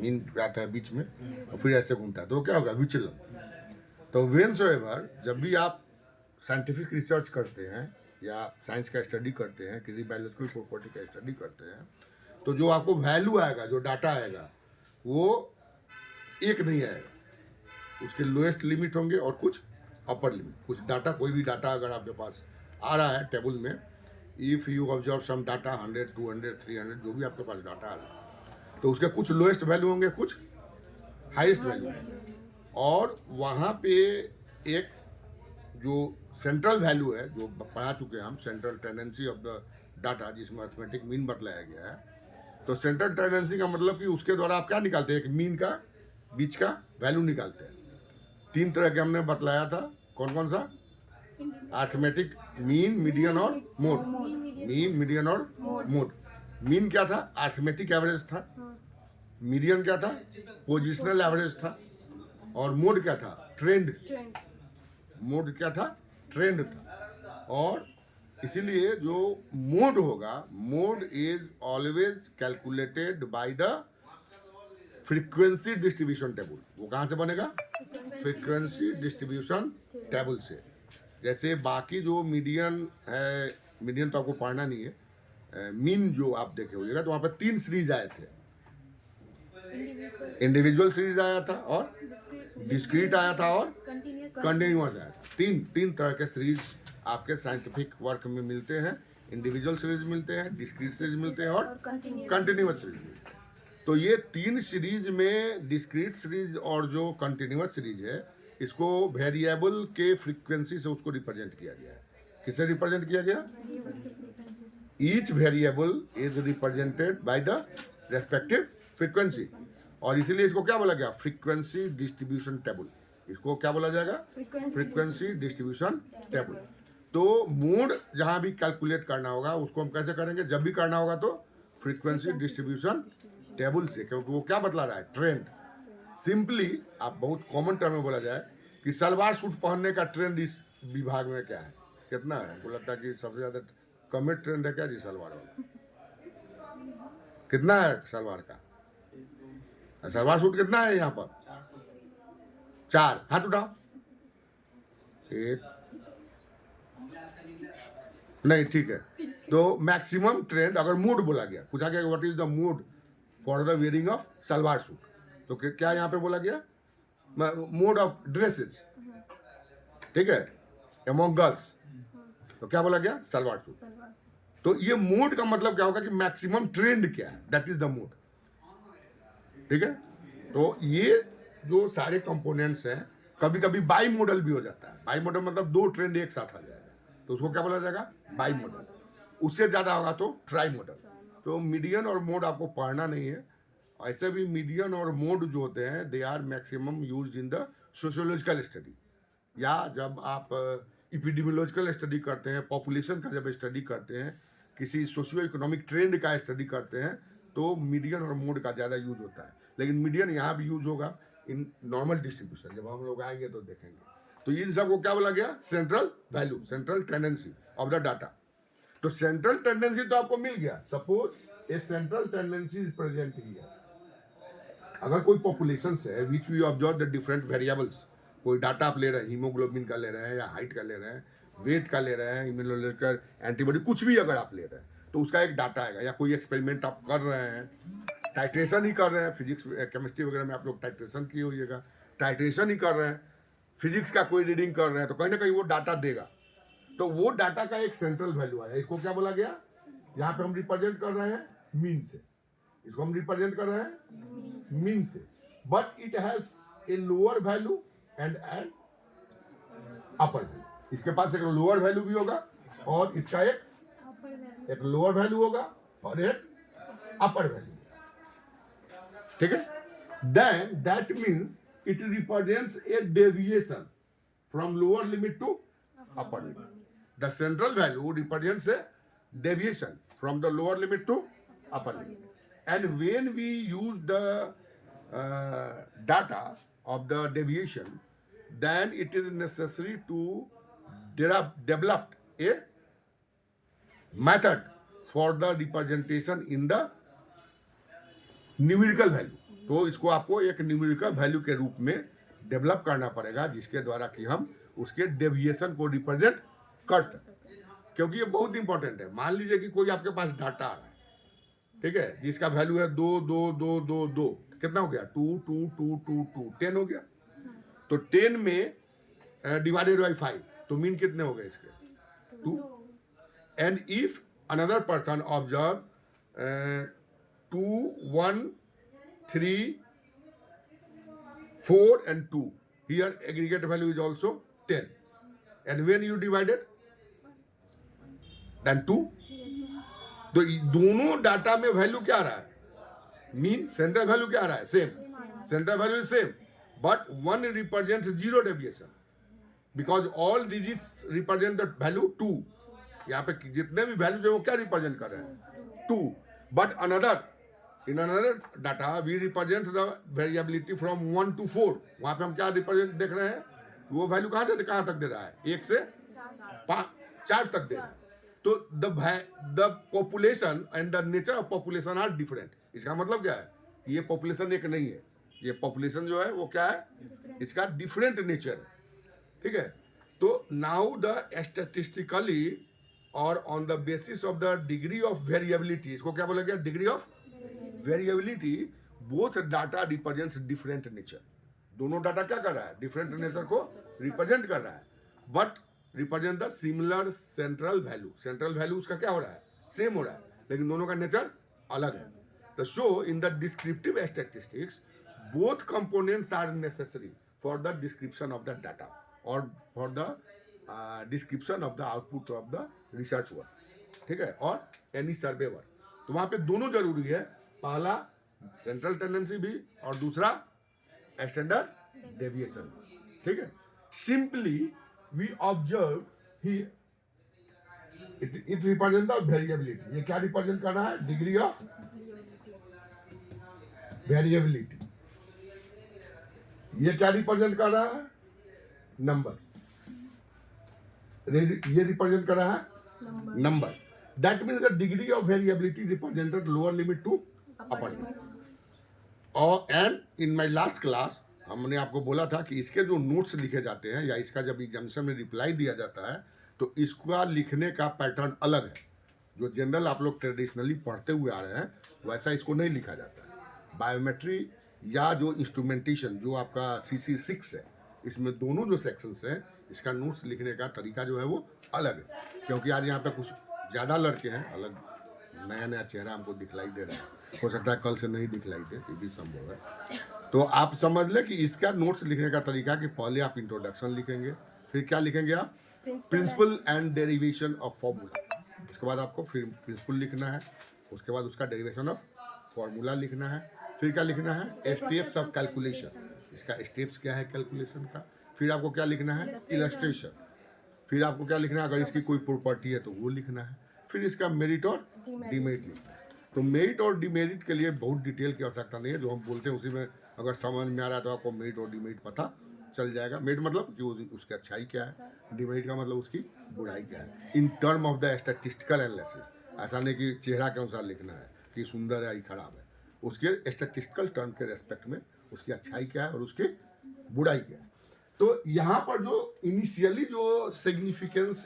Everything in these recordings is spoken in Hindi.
मीन आता है बीच में और फिर ऐसे घूमता है, तो क्या होगा, विचलन। तो व्हेनसोएवर जब भी आप साइंटिफिक रिसर्च करते हैं या साइंस का स्टडी करते हैं, किसी बायोलॉजिकल प्रॉपर्टी का स्टडी करते हैं, तो जो आपको वैल्यू आएगा, जो डाटा आएगा, वो एक नहीं आएगा, उसके लोएस्ट लिमिट होंगे और कुछ अपर लिमिट। कुछ डाटा, कोई भी डाटा अगर आपके पास आ रहा है टेबल में, if you observe some data 100, 200, 300, जो भी आपके पास डाटा आ रहा है, तो उसके कुछ लोएस्ट वैल्यू होंगे, कुछ हाईएस्ट वैल्यू होंगे, और वहाँ पे एक जो सेंट्रल वैल्यू है, जो पढ़ा चुके हैं हम, central tendency of the data, जिसमें अर्थमेटिक मीन बतलाया गया है। तो सेंट्रल टेंडेंसी का मतलब कि उसके द्वारा आप क्या निकालते हैं, एक मीन का बीच का वैल्यू निकालते हैं। 3 तरह के हमने बतलाया था, कौन कौन सा, अर्थमेटिक मीन, मीडियन और मोड। मीन, मीडियन और मोड। मीन क्या था, अर्थमेटिक एवरेज था। मीडियन क्या था, पोजिशनल एवरेज था। और मोड क्या था, ट्रेंड। मोड क्या था, ट्रेंड था। और इसीलिए जो मोड होगा, mode is always calculated by the frequency distribution table. वो कहाँ से बनेगा, फ्रीक्वेंसी डिस्ट्रीब्यूशन टेबल से। जैसे बाकी जो मीडियन है, मीडियन तो आपको पढ़ना नहीं है, मीन जो आप देखे होइएगा, तो वहाँ पर 3 सीरीज आए थे। इंडिविजुअल सीरीज आया था, और डिस्क्रीट आया था, और कंटिन्यूअस आया था। तीन तरह के सीरीज आपके साइंटिफिक वर्क में मिलते हैं। इंडिविजुअल सीरीज मिलते हैं, डिस्क्रीट सीरीज मिलते हैं, और कंटिन्यूअस सीरीज मिलते हैं। तो ये 3 सीरीज में डिस्क्रीट सीरीज और जो कंटिन्यूअस सीरीज है, इसको वेरिएबल के फ्रीक्वेंसी से उसको रिप्रेजेंट किया गया है। किससे रिप्रेजेंट किया गया, each variable is represented by the respective frequency. और इसीलिए इसको क्या बोला गया, फ्रीक्वेंसी डिस्ट्रीब्यूशन टेबल। इसको क्या बोला जाएगा, फ्रीक्वेंसी डिस्ट्रीब्यूशन टेबल। तो मोड जहां भी कैलकुलेट करना होगा, उसको हम कैसे करेंगे, जब भी करना होगा तो फ्रीक्वेंसी डिस्ट्रीब्यूशन टेबल से, क्योंकि वो क्या बतला रहा है, ट्रेंड। सिंपली आप बहुत कॉमन टर्म में बोला जाए कि सलवार सूट पहनने का ट्रेंड इस विभाग में क्या है, कितना है, हमको लगता है कि सबसे ज्यादा कम ट्रेंड है क्या जी, सलवार वाला। कितना है सलवार का, सलवार सूट कितना है यहाँ पर, 4, हाथ उठाओ। 1, नहीं, ठीक है। तो मैक्सिमम ट्रेंड, अगर मूड बोला गया, पूछा गया what is the mood for the wearing of salwar suit, तो क्या यहाँ पे बोला गया, मोड ऑफ ड्रेसेस, ठीक है, अमंग गर्ल्स, तो क्या बोला गया, सलवार सूट। तो ये मूड का मतलब क्या होगा कि मैक्सिमम ट्रेंड क्या है, दैट इज द मूड, ठीक है। तो ये जो सारे कंपोनेंट्स हैं, कभी कभी बाई मॉडल भी हो जाता है। बाई मॉडल मतलब 2 ट्रेंड एक साथ आ जाएगा, तो उसको क्या बोला जाएगा, बाई मॉडल। उससे ज्यादा होगा तो ट्राई मॉडल। तो मीडियन और मोड आपको पढ़ना नहीं है। ऐसे भी मीडियन और मोड जो होते हैं, they are maximum used in the sociological study, या जब आप इपिडेमियोलॉजिकल स्टडी करते हैं, पॉपुलेशन का जब स्टडी करते हैं, किसी सोशियो इकोनॉमिक ट्रेंड का स्टडी करते हैं, तो मीडियन और मोड का ज़्यादा यूज होता है। लेकिन मीडियन यहाँ भी यूज होगा इन नॉर्मल डिस्ट्रीब्यूशन, जब हम लोग आएंगे तो देखेंगे। तो इन सबको क्या बोला गया, central value, central tendency of the data. तो सेंट्रल टेंडेंसी तो आपको मिल गया। Suppose a central tendency is present here. अगर कोई पॉपुलेशन है which we observe the different variables, कोई डाटा आप ले रहे हैं, हीमोग्लोबिन का ले रहे हैं, या हाइट का ले रहे हैं, वेट का ले रहे हैं, इम्यूनोलॉजिकल एंटीबॉडी, कुछ भी अगर आप ले रहे हैं, तो उसका एक डाटा आएगा। या कोई एक्सपेरिमेंट आप कर रहे हैं, टाइट्रेशन ही कर रहे हैं, फिजिक्स केमिस्ट्री वगैरह में आप लोग टाइट्रेशन किए होइएगा, टाइट्रेशन ही कर रहे हैं, फिजिक्स का कोई रीडिंग कर रहे हैं, तो कहीं ना कहीं वो डाटा देगा। तो वो डाटा का एक सेंट्रल वैल्यू आया, इसको क्या बोला गया, यहाँ पे हम रिप्रेजेंट कर रहे हैं मीन से, इसको हम रिप्रेजेंट कर रहे हैं मीन से, but it has a lower value and an upper value. इसके पास एक लोअर वैल्यू भी होगा, और इसका एक लोअर वैल्यू होगा, और एक अपर वैल्यू, ठीक है। Then that means it represents a deviation from lower limit to upper limit. The central value represents a deviation from the lower limit to upper limit. And when we use the data of the deviation, then it is necessary to develop a method for the representation in the numerical value. तो इसको आपको एक न्यूमेरिकल वैल्यू के रूप में डेवलप करना पड़ेगा, जिसके द्वारा कि हम उसके डेविएशन को रिप्रेजेंट कर सकें, क्योंकि ये बहुत इंपॉर्टेंट है। मान लीजिए कि कोई आपके पास डाटा आ रहा है, ठीक है, जिसका वैल्यू है 2, 2, 2, 2, 2, कितना हो गया 2, 2, 2, 2, 2, 10 हो गया। तो 10 में डिवाइडेड बाई 5, तो मीन कितने हो गए इसके 2। And if another person observe 2, 1, 3, 4 and 2, here aggregate value is also 10, and when you divided then 2, तो दोनों डाटा में वैल्यू क्या आ रहा है, मीन सेंट्रल वैल्यू क्या आ रहा है, same, central value is same, but one represent 0 deviation because all digits represent the value 2। यहाँ पे जितने भी वैल्यू है वो क्या रिप्रेजेंट कर रहे हैं 2, but another in another data we represent the variability from 1 to 4। वहां पे हम क्या रिप्रेजेंट देख रहे हैं, वो वैल्यू कहां से कहां तक दे रहा है, 1 से 4 तक दे रहा है। तो the population and the nature of population are different. इसका मतलब क्या है, ये पॉपुलेशन एक नहीं है, ये पॉपुलेशन जो है वो क्या है, इसका डिफरेंट नेचर है, ठीक है। तो नाउ द स्टैटिस्टिकली और on the basis of the degree of variability, इसको क्या बोला गया, degree of variability, both data represents different nature. दोनों डाटा क्या कर रहा है, डिफरेंट नेचर को रिप्रेजेंट कर रहा है, but represent the similar central value. Central value उसका क्या हो रहा है, सेम हो रहा है, लेकिन दोनों का नेचर अलग है। तो so in the descriptive statistics both components are necessary for the description of the data और for the description of the output of the research work, ठीक है, और एनी सर्वे वर्क। तो वहां पे दोनों जरूरी है, पहला सेंट्रल टेंडेंसी भी और दूसरा स्टैंडर्ड डेविएशन, ठीक है। सिंपली वी ऑब्जर्व ही इट रिप्रेजेंट द वेरिएबिलिटी। ये क्या रिप्रेजेंट कर रहा है, डिग्री ऑफ वेरिएबिलिटी। ये क्या रिप्रेजेंट कर रहा है, नंबर। ये रिप्रेजेंट कर रहा है number. That means the degree of variability represented lower limit to upper limit. और and in my last class हमने आपको बोला था कि इसके जो नोट्स लिखे जाते हैं या इसका जब एग्जामिनेशन में रिप्लाई दिया जाता है तो इसका लिखने का पैटर्न अलग है। जो जनरल आप लोग ट्रेडिशनली पढ़ते हुए आ रहे हैं वैसा इसको नहीं लिखा जाता है। बायोमेट्री या जो इंस्ट्रूमेंटेशन जो आपका CC6 है, इसमें दोनों जो सेक्शंस हैं इसका नोट्स लिखने का तरीका जो है वो अलग है, क्योंकि आज यहाँ पे कुछ ज़्यादा लड़के हैं, अलग नया नया चेहरा हमको दिखलाई दे रहा है, हो सकता है कल से नहीं दिखलाई दे, ये भी संभव है। तो आप समझ लें कि इसका नोट्स लिखने का तरीका कि पहले आप इंट्रोडक्शन लिखेंगे, फिर क्या लिखेंगे आप, principle and derivation of formula. उसके बाद आपको फिर प्रिंसिपल लिखना है, उसके बाद उसका डेरिवेशन ऑफ फॉर्मूला लिखना है, फिर क्या लिखना है, स्टेप्स ऑफ कैलकुलेशन, इसका स्टेप्स क्या है कैलकुलेशन का, फिर आपको क्या लिखना है, इलस्ट्रेशन, फिर आपको क्या लिखना है, अगर इसकी कोई प्रॉपर्टी है तो वो लिखना है, फिर इसका मेरिट और डिमेरिट लिखना है। तो मेरिट और डिमेरिट के लिए बहुत डिटेल की आवश्यकता नहीं है, जो हम बोलते हैं उसी में अगर समझ में आ रहा है तो आपको मेरिट और डिमेरिट पता चल जाएगा। मेरिट मतलब कि उसकी अच्छाई क्या है, डिमेरिट का मतलब उसकी बुराई क्या है, in term of the statistical analysis. ऐसा नहीं कि चेहरा के अनुसार लिखना है कि सुंदर है या खराब है, उसके स्टैटिस्टिकल टर्म के रेस्पेक्ट में उसकी अच्छाई क्या है और उसकी बुराई क्या है। तो यहाँ पर जो इनिशियली जो सिग्निफिकेंस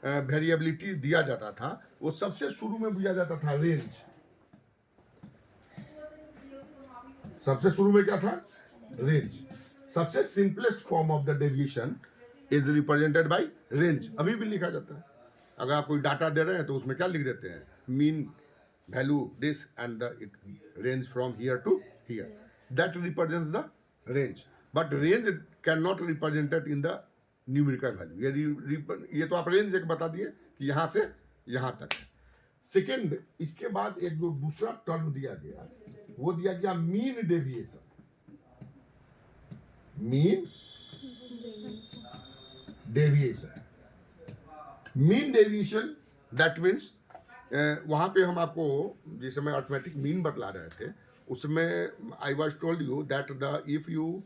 वेरिएबिलिटी दिया जाता था वो सबसे शुरू में दिया जाता था रेंज। सबसे शुरू में क्या था, रेंज। सबसे simplest form of the deviation is represented by range. अभी भी लिखा जाता है, अगर आप कोई डाटा दे रहे हैं तो उसमें क्या लिख देते हैं, mean value this and the it range from here to here, that represents the range. But range can not represented in the numerical value. ये तो आप रेंज एक बता दिए कि यहाँ से यहाँ तक है। सेकेंड, इसके बाद एक जो दूसरा टर्म दिया गया वो दिया गया mean deviation. Mean deviation, mean deviation that means वहां पे हम आपको जिस समय अर्थमेटिक मीन बतला रहे थे उसमें I was told you that the if you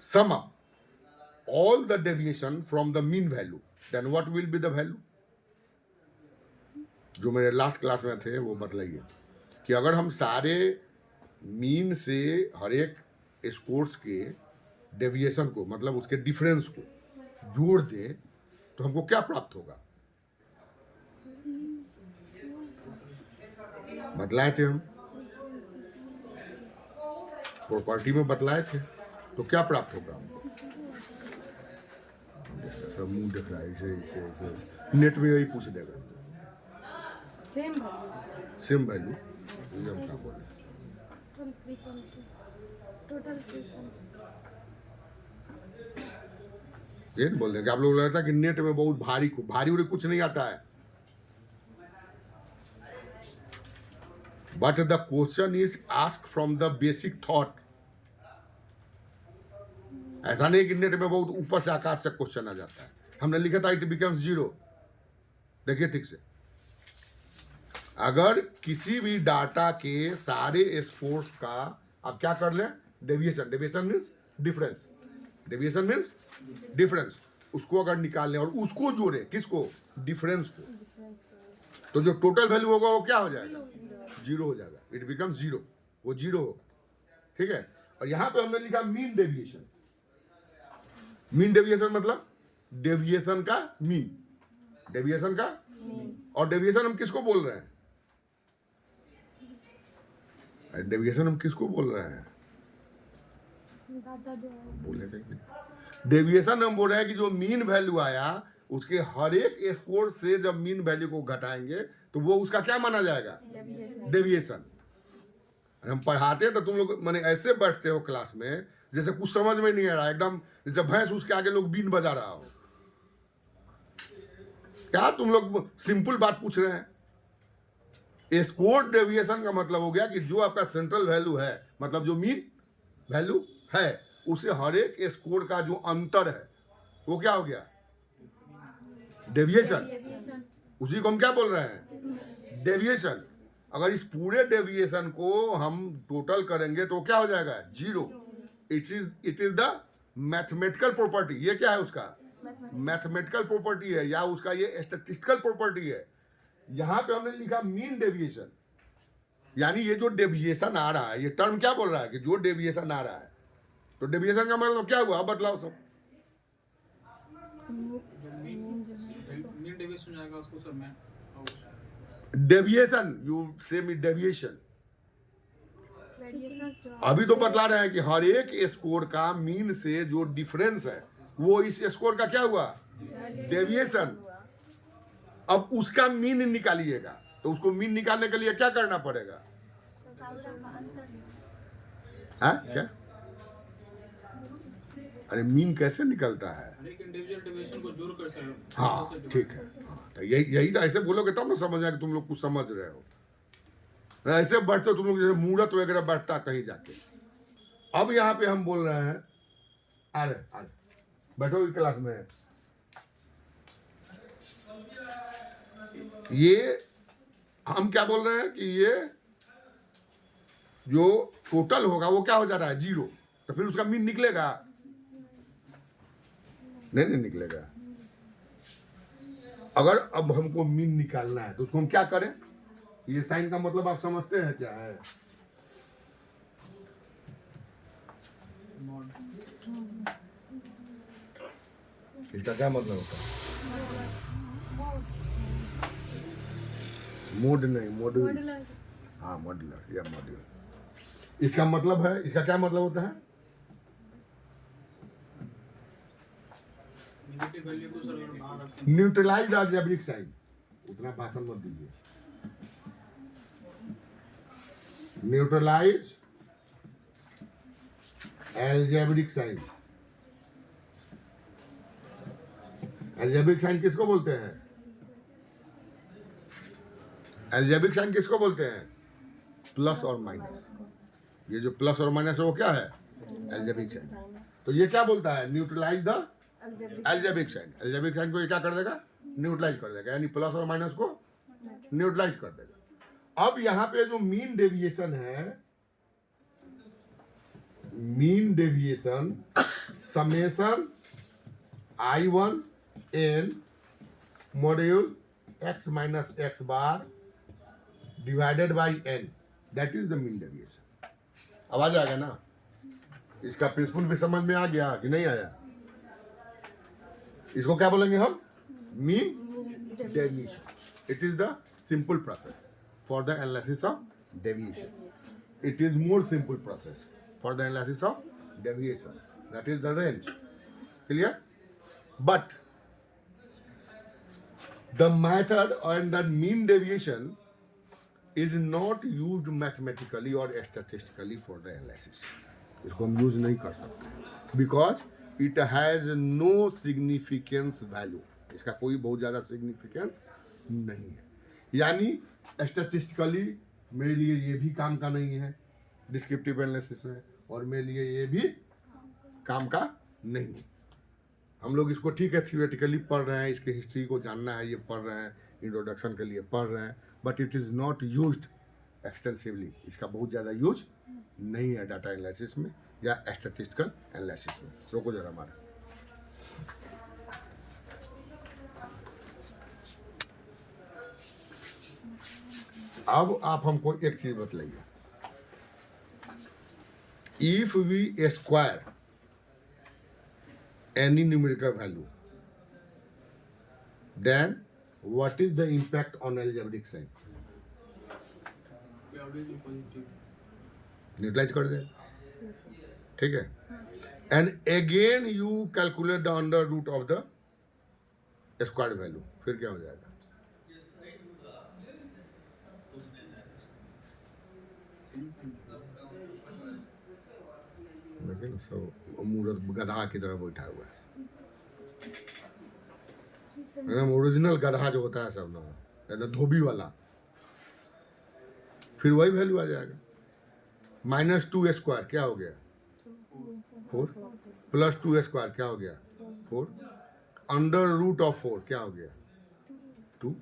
sum up all the deviation from the mean value then what will be the value। जो मेरे लास्ट क्लास में थे वो बतलाइए। कि अगर हम सारे मीन से हर एक स्कोर्स के डेविएशन को, मतलब उसके डिफरेंस को जोड़ दें तो हमको क्या प्राप्त होगा? बतलाए थे हम, प्रॉपर्टी में बतलाए थे, तो क्या प्राप्त होगा हमको? सब मुंह देख रहा है ऐसे, नेट में यही पूछ देगा, सेम वैल्यू ये हम क्या बोले, ये नहीं बोल देंगे। आप लोग लगता है कि नेट में बहुत भारी भारी कुछ नहीं आता है, but the question is ask from the basic thought. ऐसा नहीं कि नेट में बहुत ऊपर से आकाश से क्वेश्चन आ जाता है। हमने लिखा था इट बिकम्स जीरो। देखिए ठीक से, अगर किसी भी डाटा के सारे स्कोर्स का आप क्या कर लें, deviation, deviation means difference, deviation means difference, उसको अगर निकाल लें और उसको जोड़े, किसको, डिफरेंस को, तो जो टोटल वैल्यू होगा वो क्या हो जाएगा, जीरो हो जाएगा। इट बिकम्स जीरो, वो जीरो होगा, ठीक है। और यहां पे हमने लिखा मीन डेविएशन। मीन डेविएशन मतलब डेविएशन का मीन, डेविएशन का, और डेविएशन हम किसको बोल रहे हैं, डेविएशन हम किसको बोल रहे हैं, बोले डेविएशन हम बोल रहे हैं कि जो मीन वैल्यू आया उसके हर एक स्कोर से जब मीन वैल्यू को घटाएंगे तो वो उसका क्या माना जाएगा, डेविएशन। हम पढ़ाते हैं तो तुम लोग माने ऐसे बैठते हो क्लास में जैसे कुछ समझ में नहीं आ रहा, एकदम जैसे भैंस उसके आगे लोग बीन बजा रहा हो। क्या तुम लोग सिंपल बात पूछ रहे हैं? स्कोर डेविएशन का मतलब हो गया कि जो आपका सेंट्रल वैल्यू है, मतलब जो मीन वैल्यू है, उसे हर एक स्कोर का जो अंतर है वो क्या हो गया, डेविएशन। उसी को हम क्या बोल रहे हैं, डेविएशन। अगर इस पूरे डेविएशन को हम टोटल करेंगे तो क्या हो जाएगा, zero. It is the mathematical property. ये क्या है उसका, मैथमेटिकल प्रॉपर्टी है, या उसका ये स्टैटिस्टिकल प्रॉपर्टी है। यहां पे हमने लिखा मीन डेविएशन, यानी ये जो डेविएशन आ रहा है, ये टर्म क्या बोल रहा है कि जो डेविएशन आ रहा है, तो डेविएशन का मतलब क्या हुआ, बतलाओ सब। डेविएशन, यू से मी डेविएशन। अभी तो बतला रहे हैं कि हर एक स्कोर का मीन से जो डिफरेंस है वो इस स्कोर का क्या हुआ, डेविएशन। अब उसका मीन निकालिएगा, तो उसको मीन निकालने के लिए क्या करना पड़ेगा, क्या, अरे मीन कैसे निकलता है, हाँ ठीक है, तो यही तो, ऐसे बोलोगे तब ना समझ आएगा तुम लोग कुछ समझ रहे हो। ऐसे बैठते हो तुम लोग जैसे मूर्त वगैरह बैठता कहीं जाके। अब यहाँ पे हम बोल रहे हैं, अरे बैठो क्लास में, ये हम क्या बोल रहे हैं कि ये जो टोटल होगा वो क्या हो जा रहा है, जीरो। तो फिर उसका मीन निकलेगा, नहीं निकलेगा। अगर अब हमको मीन निकालना है तो उसको हम क्या करें, ये साइन का मतलब आप समझते हैं क्या है, इसका क्या मतलब होता है, मोड नहीं, मॉड्यूल, हाँ मॉड्यूलर या मॉड्यूल। इसका मतलब है, इसका क्या मतलब होता है, न्यूट्रलाइज अलजेब्रिक साइन। उतना भाषण मत दीजिए, neutralize algebraic sign. Algebraic sign किसको बोलते हैं, अलजेब्रिक साइन किसको बोलते हैं, प्लस और माइनस। ये जो प्लस और माइनस है वो क्या है, अलजेब्रिक साइन। तो ये क्या बोलता है, neutralize the algebraic sign. Algebraic sign को ये क्या कर देगा, न्यूट्रलाइज कर देगा, यानी प्लस और माइनस को न्यूट्रलाइज कर देगा। अब यहां पे जो मीन डेविएशन है, mean deviation summation I1 n module x minus x bar divided by n, that is the mean deviation. अब आ जाएगा ना, इसका प्रिंसिपल भी समझ में आ गया कि नहीं आया? इसको क्या बोलेंगे हम? Mean deviation. It is the simple process for the analysis of deviation. It is more simple process for the analysis of deviation. That is the range. Clear? But the method and the mean deviation is not used mathematically or statistically for the analysis. इसको हम यूज नहीं कर सकते because it has no significance value. इसका कोई बहुत ज़्यादा significance नहीं है. यानी स्टैटिस्टिकली मेरे लिए ये भी काम का नहीं है डिस्क्रिप्टिव एनालिसिस में, और मेरे लिए ये भी काम का नहीं है. हम लोग इसको ठीक है थियोरेटिकली पढ़ रहे हैं, इसके हिस्ट्री को जानना है ये पढ़ रहे हैं, इंट्रोडक्शन के लिए पढ़ रहे हैं, but it is not used extensively. इसका बहुत ज़्यादा यूज नहीं है डाटा एनालिसिस में या स्टैटिस्टिकल एनालिसिस में. रोको जरा हमारा. अब आप हमको एक चीज बतलाइए. If we square any numerical value, then what is the impact on algebraic sign? Neutralize कर दे, ठीक है. And again you calculate the under root of the square value, फिर क्या हो जाएगा? लेकिन सब मूर्त गधा की तरह बैठा हुआ है. एकदम ओरिजिनल गधा जो होता है सब ना, एकदम धोबी वाला. फिर वही वैल्यू आ जाएगा. -2 स्क्वायर क्या हो गया? 4. प्लस 2 स्क्वायर क्या हो गया? 4. अंडर रूट ऑफ 4 क्या हो गया? 2.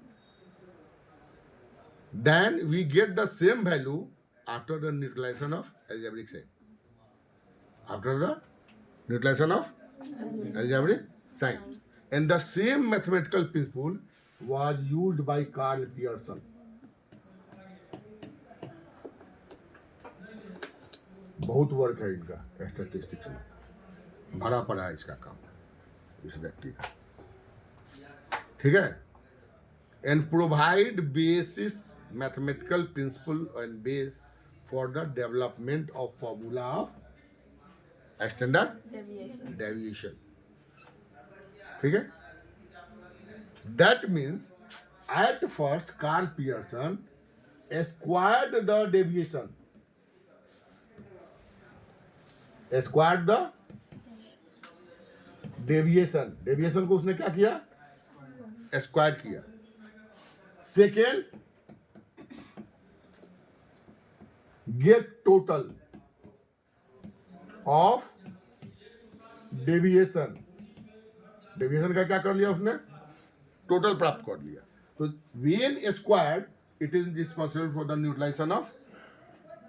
Then we get the same value after the neutralization of algebraic sign. After the neutralization of algebraic sign. And the same mathematical principle was used by Carl Pearson. बहुत वर्क है इनका स्टैटिस्टिक्स में, भरा पड़ा है इसका काम इस व्यक्ति का, ठीक है. And provide basis mathematical principle and base for the development of formula of standard deviation. ठीक है. That means at first Carl Pearson squared the deviation. Squared the deviation. Deviation को उसने क्या किया? स्क्वायर किया. Second, get total of deviation. Deviation का क्या कर लिया उसने? टोटल प्राप्त कर लिया. तो when squared it is responsible for the neutralization of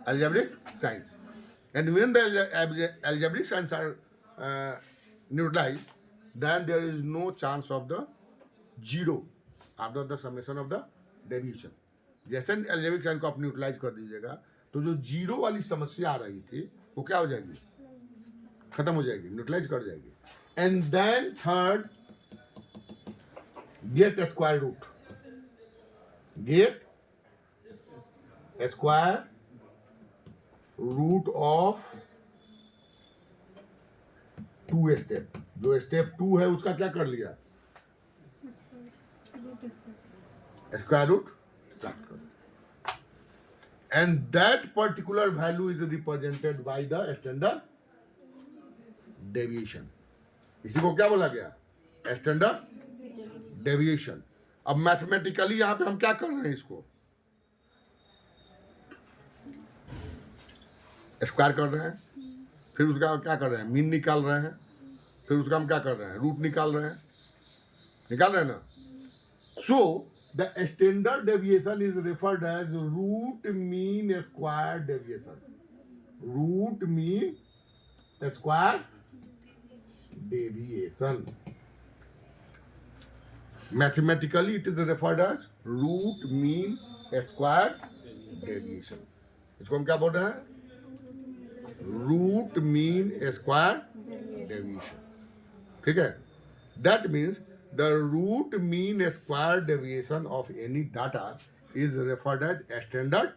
algebraic signs, and when the algebraic signs are neutralized, then there is no chance of the zero after the summation of the deviation. जैसे algebraic sign को आप न्यूट्रलाइज कर दीजिएगा तो जो जीरो वाली समस्या आ रही थी वो क्या हो जाएगी? खत्म हो जाएगी, न्यूट्रलाइज कर जाएगी. And then third, get square root. Get square root of 2 step. जो स्टेप 2 है उसका क्या कर लिया? स्क्वायर रूट प्राप्त कर. And that particular value is represented by the standard deviation. इसी को क्या बोला गया? Standard deviation. अब मैथमेटिकली यहां पे हम क्या कर रहे हैं? इसको स्क्वायर कर रहे हैं, फिर उसका क्या कर रहे हैं? मीन निकाल रहे हैं, फिर उसका हम क्या कर रहे हैं? रूट निकाल रहे हैं. निकाल रहे हैं ना. सो the standard deviation is referred as root mean square deviation. Root mean square deviation. Mathematically it is referred as root mean square deviation. इसको हम क्या बोल रहे हैं? Root mean square deviation. ठीक है. That means the root mean square deviation of any data is referred as standard.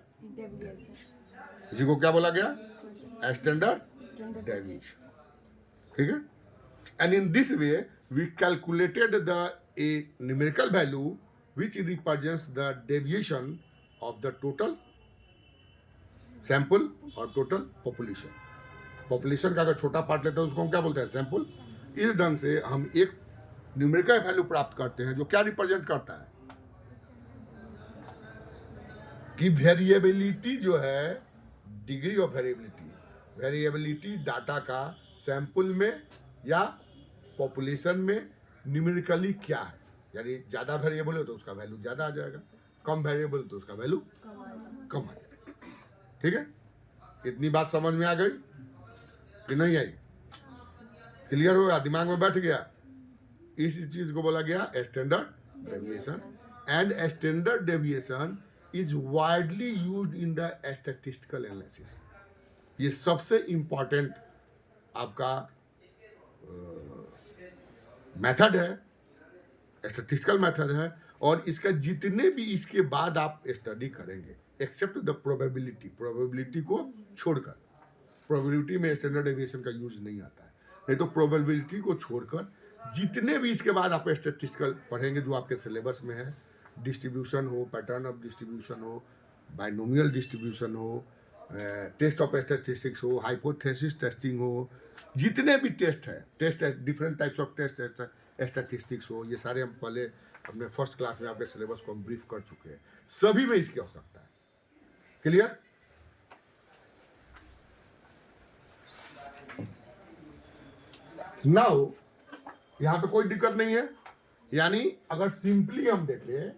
इसी को क्या बोला गया? Standard deviation. ठीक है. And in this way, we calculated a numerical value which represents the deviation of the total sample और total population. Population का अगर छोटा पार्ट लेते हैं उसको हम क्या बोलते हैं? सैंपल. इस ढंग से हम एक न्यूमेरिकल वैल्यू प्राप्त करते हैं जो क्या रिप्रेजेंट करता है कि वेरिएबिलिटी जो है, डिग्री ऑफ वेरिएबिलिटी डाटा का सैंपल में या पॉपुलेशन में न्यूमेरिकली क्या है. यानी ज़्यादा वेरिएबल हो तो उसका वैल्यू ज़्यादा आ जाएगा, कम वेरिएबल तो उसका वैल्यू कम आ जाएगा. ठीक है. इतनी बात समझ में आ गई कि नहीं आई? क्लियर हो गया? दिमाग में बैठ गया? इस चीज़ को बोला गया standard deviation. And standard deviation is widely used in the statistical analysis. ये सबसे इंपॉर्टेंट आपका मेथड है, स्टैटिस्टिकल मेथड है. और इसका जितने भी इसके बाद आप स्टडी करेंगे एक्सेप्ट द प्रोबेबिलिटी को छोड़कर. प्रोबेबिलिटी में स्टैंडर्ड डेविएशन का यूज नहीं आता है. नहीं तो प्रोबेबिलिटी को छोड़कर जितने भी इसके बाद आप स्टैटिस्टिकल पढ़ेंगे जो आपके सिलेबस में है, डिस्ट्रीब्यूशन हो, पैटर्न ऑफ डिस्ट्रीब्यूशन हो, बाइनोमियल डिस्ट्रीब्यूशन हो, टेस्ट ऑफ स्टैटिस्टिक्स हो, हाइपोथेसिस टेस्टिंग हो, जितने भी टेस्ट है, test different types of test statistics हो, ये सारे हम पहले अपने फर्स्ट क्लास में आपके सिलेबस को हम ब्रीफ कर चुके हैं. सभी में इसकी आवश्यकता है. क्लियर? नाउ यहां पे कोई दिक्कत नहीं है. यानी अगर सिंपली हम देखें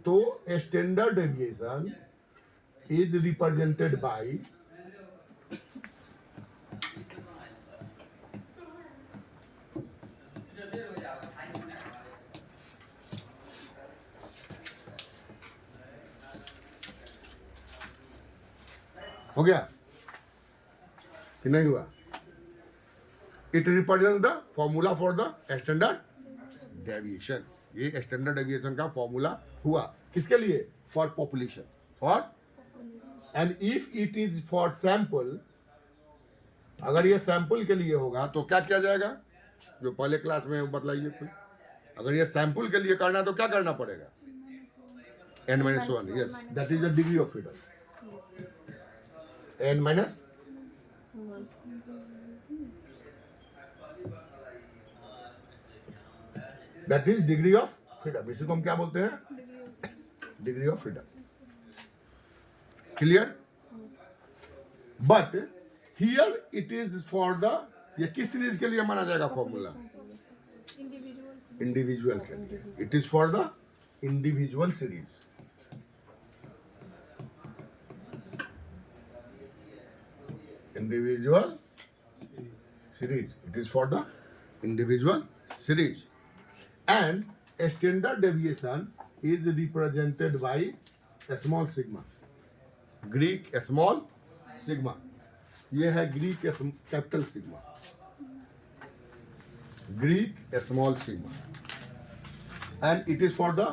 तो standard deviation is represented by हो गया कि नहीं हुआ? It represent the formula for the standard deviation. ये स्टैंडर्ड डेविएशन का फॉर्मूला हुआ. किसके लिए? For population. For and if it is for sample, अगर ये सैंपल के लिए होगा तो क्या किया जाएगा? जो पहले क्लास में बतलाइए कोई. अगर ये सैंपल के लिए करना है तो क्या करना पड़ेगा? n-1. Yes, that is the degree of freedom. n-1. That is degree of freedom. इसी को हम क्या बोलते हैं? Degree of freedom. Clear? But here it is for the, ये किस सीरीज के लिए माना जाएगा फॉर्मूला? इंडिविजुअल के लिए. It is for the individual series. Individual series. It is for the individual series. And a standard deviation is represented by a small sigma. Greek small sigma. ये है Greek capital sigma. Greek small sigma. And it is for the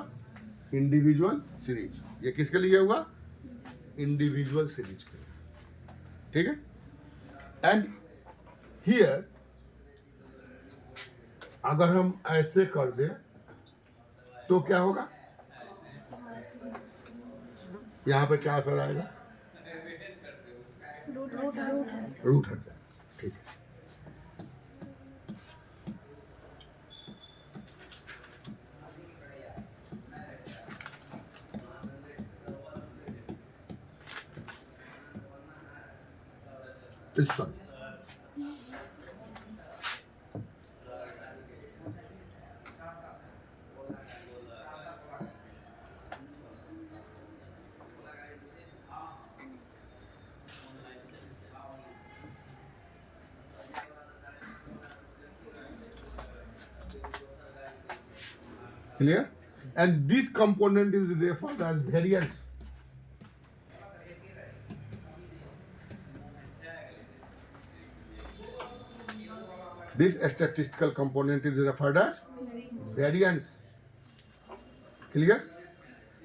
individual series. ये किसके लिए हुआ? Individual series के लिए. ठीक है? And here अगर हम ऐसे कर दें तो क्या होगा? यहां पे क्या असर आएगा? रूट हट जाएगा. ठीक है. इस समय clear? And this component is referred as variance. This statistical component is referred as variance. Clear?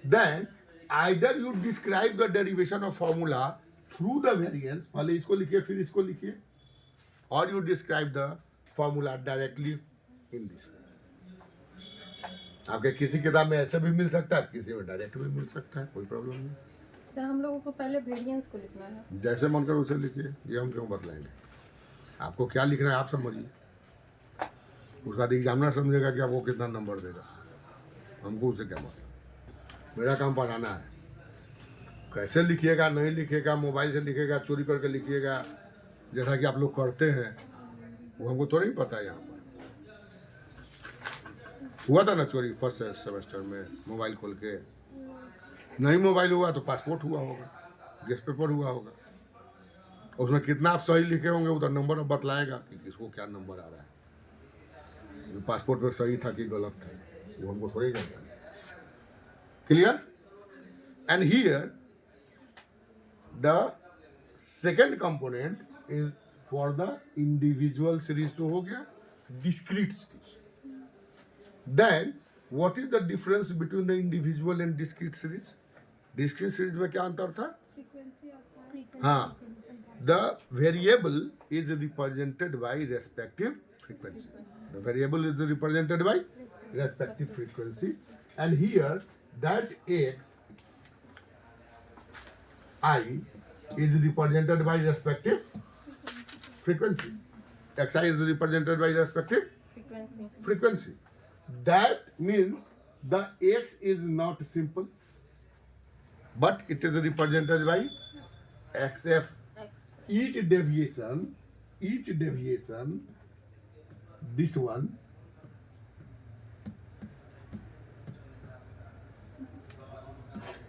Then either you describe the derivation of formula through the variance, पहले इसको लिखिए फिर इसको लिखिए, or you describe the formula directly in this. आपके किसी किताब में ऐसे भी मिल सकता है, किसी में डायरेक्ट भी मिल सकता है, कोई प्रॉब्लम नहीं. सर हम लोगों को पहले वेरिएंस को लिखना है. जैसे मन कर उसे लिखिए, ये हम क्यों बतलाएंगे. आपको क्या लिखना है आप समझिए, उसके बाद एग्जामिनर समझेगा कि आपको कितना नंबर देगा, हमको उसे क्या मतलब. मेरा काम पढ़ाना है. कैसे लिखिएगा नहीं लिखिएगा, मोबाइल से लिखिएगा, चोरी करके लिखिएगा, जैसा कि आप लोग करते हैं, वो हमको थोड़ा ही पता है. यहाँ पर हुआ था ना चोरी फर्स्ट सेमेस्टर में, मोबाइल खोल के. नहीं मोबाइल हुआ तो पासपोर्ट हुआ होगा, गेस्ट पेपर हुआ होगा. उसमें कितना आप सही लिखे होंगे उधर नंबर अब बतलाएगा कि किसको क्या नंबर आ रहा है. पासपोर्ट में सही था कि गलत था, वो हमको थोड़ी जानना है. Clear? And here the second component is for the individual series. तो हो गया discrete series. Then what is the difference between the individual and discrete series? Discrete series में क्या अंतर था? हाँ, the variable is represented by respective frequency. The variable is represented by respective frequency, and here that x I is represented by respective frequency. xi is represented by respective frequency. That means the x is not simple, but it is represented by xf. Each deviation, this one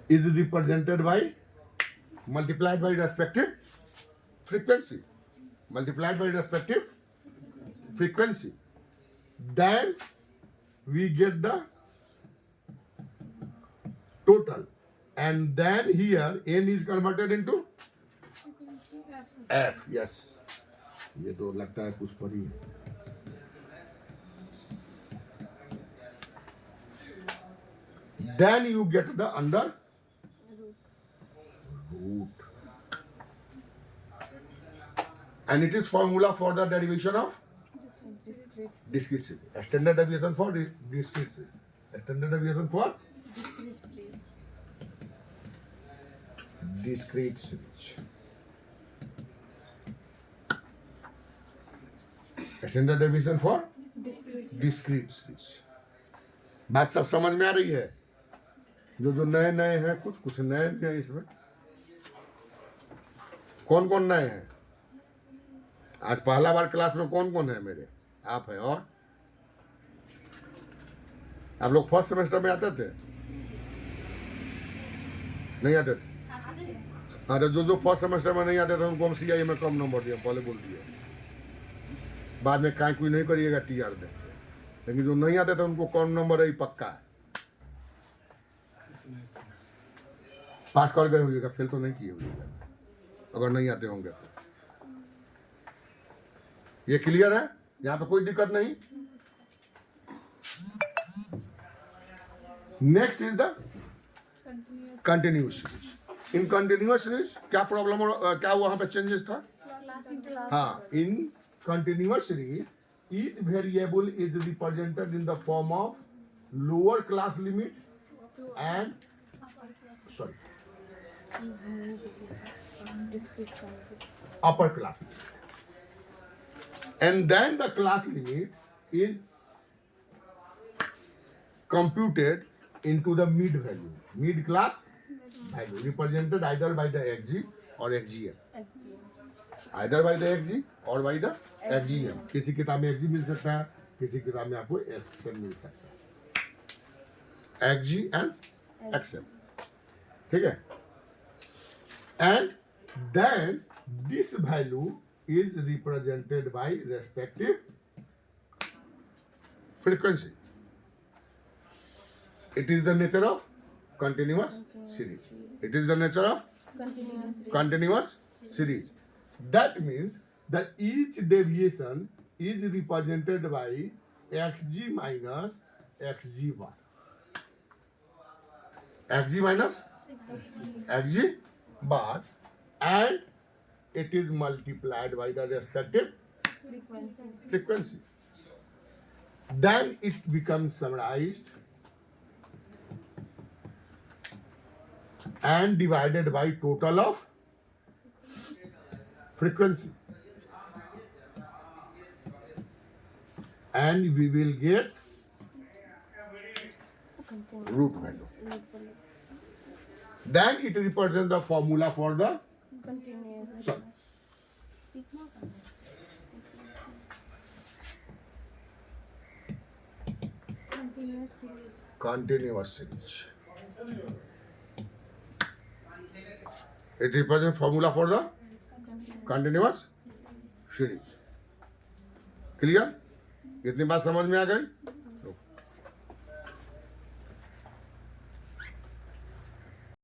is represented by multiplied by respective frequency. Then we get the total, and then here n is converted into f. Yes, ये तो लगता है कुछ पर ही. Then you get the under root, and it is formula for the derivation of discrete series. Standard deviation for discrete series. Standard deviation for discrete series. Standard deviation for discrete series. बात सब समझ में आ रही है? जो नए नए हैं, कुछ नए भी हैं इसमें. कौन कौन नए हैं? आज पहला बार क्लास में कौन है मेरे? आप हैं. और आप लोग फर्स्ट सेमेस्टर में आते थे? नहीं आते थे? हाँ, तो जो फर्स्ट सेमेस्टर में नहीं आते थे उनको हम CIE में कम नंबर दिए, पहले बोल दिए. बाद में काई कोई नहीं करिएगा TR देख के. लेकिन जो नहीं आते थे उनको कम नंबर है, पक्का है. पास कर गए होइएगा, फेल तो नहीं किए होइएगा अगर नहीं आते होंगे तो. ये क्लियर है? यहाँ पे कोई दिक्कत नहीं. Next is the continuous series. In continuous series क्या प्रॉब्लम, क्या वहां पे चेंजेस था? हाँ, इन continuous series each variable is represented in the form of lower class limit and upper class limit, and then the class limit is computed into the mid value, mid class value, represented either by the xg or xgm. Either by the xg or by the xgm. किसी किताब में xg मिल सकता है, किसी किताब में आपको xm मिल सकता है. xg and xm. ठीक है? And then this value is represented by respective frequency. It is the nature of continuous series. It is the nature of continuous series. That means that each deviation is represented by xg minus xg bar. Xg minus xg bar, and it is multiplied by the respective frequencies. frequency. Then it becomes summarized and divided by total of frequency, and we will get Continue. root value. Then it represents the formula for the Continuous. sum. Continuous series. Continuous series. It represents formula for the continuous series. Clear? इतनी बात समझ में आ गई?